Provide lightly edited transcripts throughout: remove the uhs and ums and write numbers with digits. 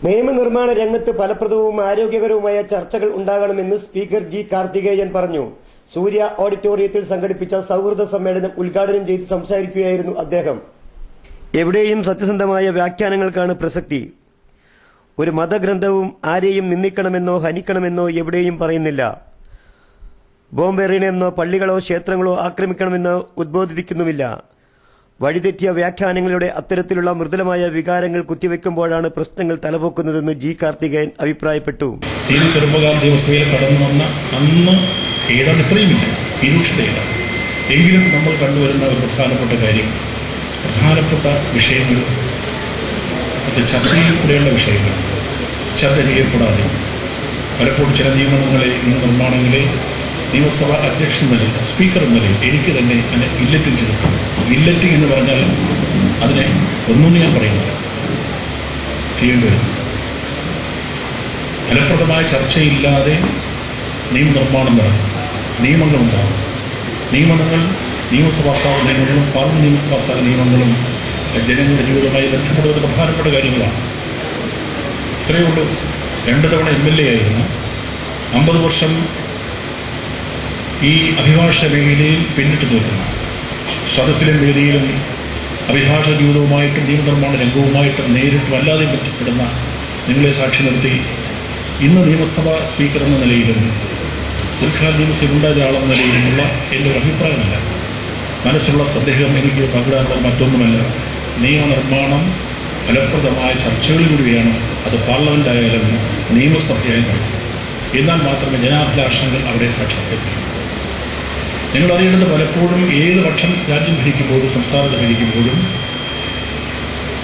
നിയമനിർമ്മാണ രംഗത്ത് ഫലപ്രദവും ആരോഗ്യകരവുമായ ചർച്ചകൾ ഉണ്ടാകണമെന്ന് സ്പീക്കർ ജി കാർത്തികേയൻ പറഞ്ഞു. സൂര്യ ഓഡിറ്റോറിയത്തിൽ സംഘടിപ്പിച്ച സൗഹൃദ സമ്മേളനം ഉദ്ഘാടനം ചെയ്ത് സംസാരിക്കുകയായിരുന്നു അദ്ദേഹം. എവിടെയും സത്യസന്ധമായ വ്യാഖ്യാനങ്ങൾക്കാണ് പ്രസക്തി. ഒരു മതഗ്രന്ഥവും ആരെയും നിന്ദിക്കണമെന്നോ ഹനിക്കണമെന്നോ എവിടെയും പറയുന്നില്ല. ബോംബെറിയണമെന്നോ പള്ളികളോ ക്ഷേത്രങ്ങളോ ആക്രമിക്കണമെന്നോ ഉദ്ബോധിപ്പിക്കുന്നുമില്ല. വഴിതെറ്റിയ വ്യാഖ്യാനങ്ങളുടെ അത്തരത്തിലുള്ള മൃദുലമായ വികാരങ്ങൾ കുത്തിവെക്കുമ്പോഴാണ് പ്രശ്നങ്ങൾ തലപൊക്കുന്നതെന്ന് ജി കാർത്തികേയൻ അഭിപ്രായപ്പെട്ടു. ചെറുപ്പകാല ദിവസയിൽ കടന്നു വന്ന അന്ന് ഏതാണ്ട് ഇത്രയുമില്ല, വിരൂക്ഷതയില്ല. എങ്കിലും നമ്മൾ കണ്ടുവരുന്ന ഒരു പ്രധാനപ്പെട്ട കാര്യം, പ്രധാനപ്പെട്ട വിഷയങ്ങൾ, അത് ചർച്ച ചെയ്യപ്പെടേണ്ട വിഷയങ്ങൾ ചർച്ച ചെയ്യപ്പെടാതെ പലപ്പോഴും ചില നിയമനിർമ്മാണങ്ങളെ നിയമസഭാ അധ്യക്ഷൻ നിലയിൽ, സ്പീക്കർ നിലയിൽ എനിക്ക് തന്നെ അതിനെ ഇല്ലറ്റിംഗ് ചെയ്തിട്ടുണ്ട്. ഇല്ലറ്റിംഗ് എന്ന് പറഞ്ഞാൽ അതിനെ ഒന്നും ഞാൻ പറയുന്നില്ല, ചെയ്യേണ്ടി വരും. ഫലപ്രദമായ ചർച്ചയില്ലാതെ നിയമനിർമ്മാണം നടക്കും, നിയമങ്ങളുണ്ടാകും. നിയമസഭാ നിയമങ്ങളും പാർലമെന്റ് പാസ്സായ നിയമങ്ങളും ജനങ്ങളുടെ ജീവിതവുമായി ബന്ധപ്പെടുന്ന പ്രധാനപ്പെട്ട കാര്യങ്ങളാണ്. ഇത്രയേ ഉള്ളൂ. 2 തവണ MLA ആയിരുന്നു, 50 വർഷം ഈ അഭിഭാഷക മേഖലയിൽ പിന്നിട്ട് നിൽക്കുന്നു. സദസ്സിലും വേദിയിലും അഭിഭാഷക ജീവിതവുമായിട്ടും നിയമനിർമ്മാണ രംഗവുമായിട്ടും നേരിട്ടും അല്ലാതെ ബന്ധപ്പെടുന്ന നിങ്ങളെ സാക്ഷി നിർത്തി ഇന്ന് നിയമസഭാ സ്പീക്കർ എന്ന നിലയിലും ദീർഘകാല നിയമസഭയുണ്ടായ ഒരാളെന്ന നിലയിലുമുള്ള എൻ്റെ ഒരു അഭിപ്രായമല്ല, മനസ്സിലുള്ള സന്ദേഹം എനിക്ക് പങ്കിടാനുള്ളത് മറ്റൊന്നുമല്ല. നിയമനിർമ്മാണം ഫലപ്രദമായ ചർച്ചകളിലൂടെ വേണം, അത് പാർലമെന്റ് ആയാലും നിയമസഭയായാലും. എന്നാൽ മാത്രമേ ജനാഭിലാഷങ്ങൾ അവിടെ സാക്ഷാത്കരിക്കൂ. നിങ്ങൾ അറിയേണ്ടത്, പലപ്പോഴും ഏത് പക്ഷം രാജ്യം ഭരിക്കുമ്പോഴും സംസ്ഥാനത്ത് ഭരിക്കുമ്പോഴും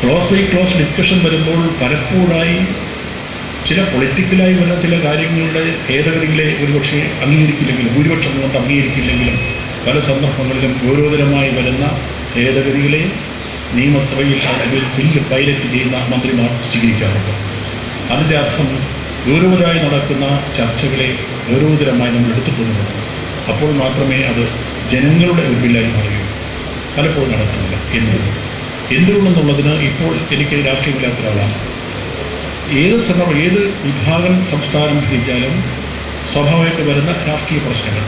ക്ലോസ് ബൈ ക്ലോസ് ഡിസ്കഷൻ വരുമ്പോൾ പലപ്പോഴായി ചില പൊളിറ്റിക്കലായി വരുന്ന ചില കാര്യങ്ങളുടെ ഭേദഗതികളെ ഒരുപക്ഷെ അംഗീകരിക്കില്ലെങ്കിലും, ഭൂരിപക്ഷം കൊണ്ട് അംഗീകരിക്കില്ലെങ്കിലും, പല സന്ദർഭങ്ങളിലും ഗൗരവതരമായി വരുന്ന ഭേദഗതികളെ നിയമസഭയിൽ അല്ലെങ്കിൽ ബില്ല് പൈലറ്റ് ചെയ്യുന്ന മന്ത്രിമാർ സ്വീകരിക്കാറുണ്ട്. അതിൻ്റെ അർത്ഥം ഗൗരവതരമായി നടക്കുന്ന ചർച്ചകളെ ഗൗരവതരമായി നമ്മൾ എടുത്തിട്ടുള്ളതാണ്. അപ്പോൾ മാത്രമേ അത് ജനങ്ങളുടെ ഒരു ബില്ലായി മാറുകയുള്ളൂ. പലപ്പോഴും നടക്കുന്നില്ല. എന്തുകൊണ്ടെന്നുള്ളതിന് ഇപ്പോൾ എനിക്ക് രാഷ്ട്രീയമില്ലാത്ത ഒരാളാണ്. ഏത് വിഭാഗം സംസ്ഥാനം ഭരിച്ചാലും സ്വാഭാവികമായിട്ട് വരുന്ന രാഷ്ട്രീയ പ്രശ്നങ്ങൾ,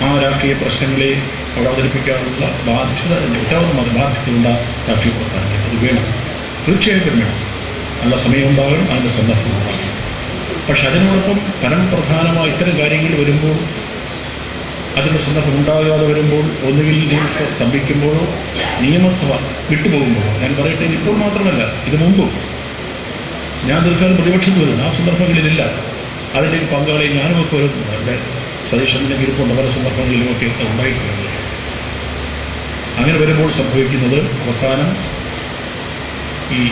ആ രാഷ്ട്രീയ പ്രശ്നങ്ങളെ അവിടെ അവതരിപ്പിക്കാനുള്ള ഉത്തരവാദിത്തമായ ബാധ്യതയുള്ള രാഷ്ട്രീയ പ്രസ്ഥാനങ്ങൾ അത് വേണം, തീർച്ചയായിട്ടും വേണം. നല്ല സമയമുണ്ടാകും, അതിൻ്റെ സന്ദർഭം ഉണ്ടാകും. പക്ഷെ അതിനോടൊപ്പം പരമപ്രധാനമായ ഇത്തരം കാര്യങ്ങൾ വരുമ്പോൾ, അതിൻ്റെ സന്ദർഭം ഉണ്ടാകാതെ വരുമ്പോൾ, ഒന്നുകിൽ നിയമസഭ സ്തംഭിക്കുമ്പോഴോ നിയമസഭ വിട്ടുപോകുമ്പോഴോ, ഞാൻ പറയട്ടെ, ഇപ്പോൾ മാത്രമല്ല, ഇത് മുമ്പും ഞാൻ ദീർഘകാലം പ്രതിപക്ഷത്ത് വരുന്നു, ആ സന്ദർഭങ്ങളിലില്ല. അതിൻ്റെ പങ്കാളി ഞാനുമൊക്കെ വരുന്നു. എൻ്റെ സതീശൻ്റെ ഇരിപ്പുണ്ട്, പല സന്ദർഭങ്ങളിലുമൊക്കെ ഉണ്ടായിട്ടുണ്ട്. അങ്ങനെ വരുമ്പോൾ സംഭവിക്കുന്നത്, അവസാനം ഈ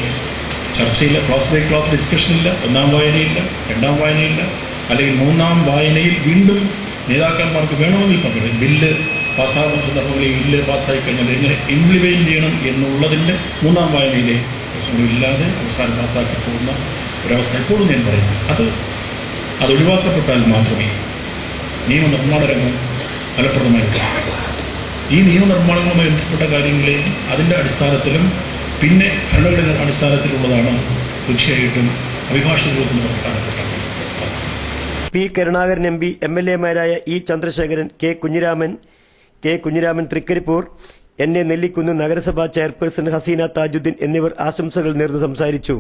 ചർച്ചയില്ല, ക്ലാസ് ബൈ ക്ലാസ് ഡിസ്കഷനില്ല, 1ാം വായനയില്ല, 2ാം വായനയില്ല, അല്ലെങ്കിൽ 3ാം വായനയിൽ വീണ്ടും നേതാക്കന്മാർക്ക് വേണമെങ്കിൽ പങ്കെടുക്കും. ബില്ല് പാസ്സാകുന്ന സന്ദർഭങ്ങളിൽ ബില്ല് പാസ്സായി കഴിഞ്ഞാൽ എങ്ങനെ ഇംപ്ലിമെൻറ്റ് ചെയ്യണം എന്നുള്ളതിൻ്റെ 3ാം വായനയിലെ പ്രശ്നങ്ങളില്ലാതെ അവസാനം പാസ്സാക്കി പോകുന്ന ഒരവസ്ഥ എപ്പോഴും ഞാൻ പറയുന്നു. അത് ഒഴിവാക്കപ്പെട്ടാൽ മാത്രമേ നിയമനിർമ്മാണ രംഗം ഫലപ്രദമായി ഉണ്ടാകും. ഈ നിയമനിർമ്മാണങ്ങളുമായി ബന്ധപ്പെട്ട കാര്യങ്ങളെയും അതിൻ്റെ അടിസ്ഥാനത്തിലും പിന്നെ ഭരണഘടന അടിസ്ഥാനത്തിലുള്ളതാണ് തീർച്ചയായിട്ടും അഭിഭാഷക ജീവിതത്തിന് പ്രധാനപ്പെട്ട. പി കരുണാകരൻ MP, MLA മാരായ E Chandrasekharan, K Kunhiraman Trikaripur, NA Nellikunnu, നഗരസഭാ ചെയർപേഴ്സൺ ഹസീന താജുദ്ദീൻ എന്നിവർ ആശംസകൾ നേർന്നു സംസാരിച്ചു.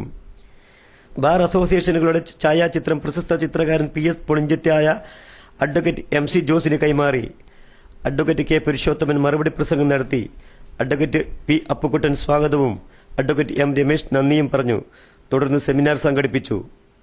ബാർ അസോസിയേഷനുകളുടെ ഛായാചിത്രം പ്രശസ്ത ചിത്രകാരൻ PS പൊളിഞ്ചത്തായ അഡ്വക്കേറ്റ് MC ജോസിന് കൈമാറി. അഡ്വക്കേറ്റ് K പുരുഷോത്തമൻ മറുപടി പ്രസംഗം നടത്തി. അഡ്വക്കേറ്റ് P അപ്പുക്കുട്ടൻ സ്വാഗതവും അഡ്വക്കേറ്റ് M രമേശ് നന്ദിയും പറഞ്ഞു. തുടർന്ന് സെമിനാർ സംഘടിപ്പിച്ചു.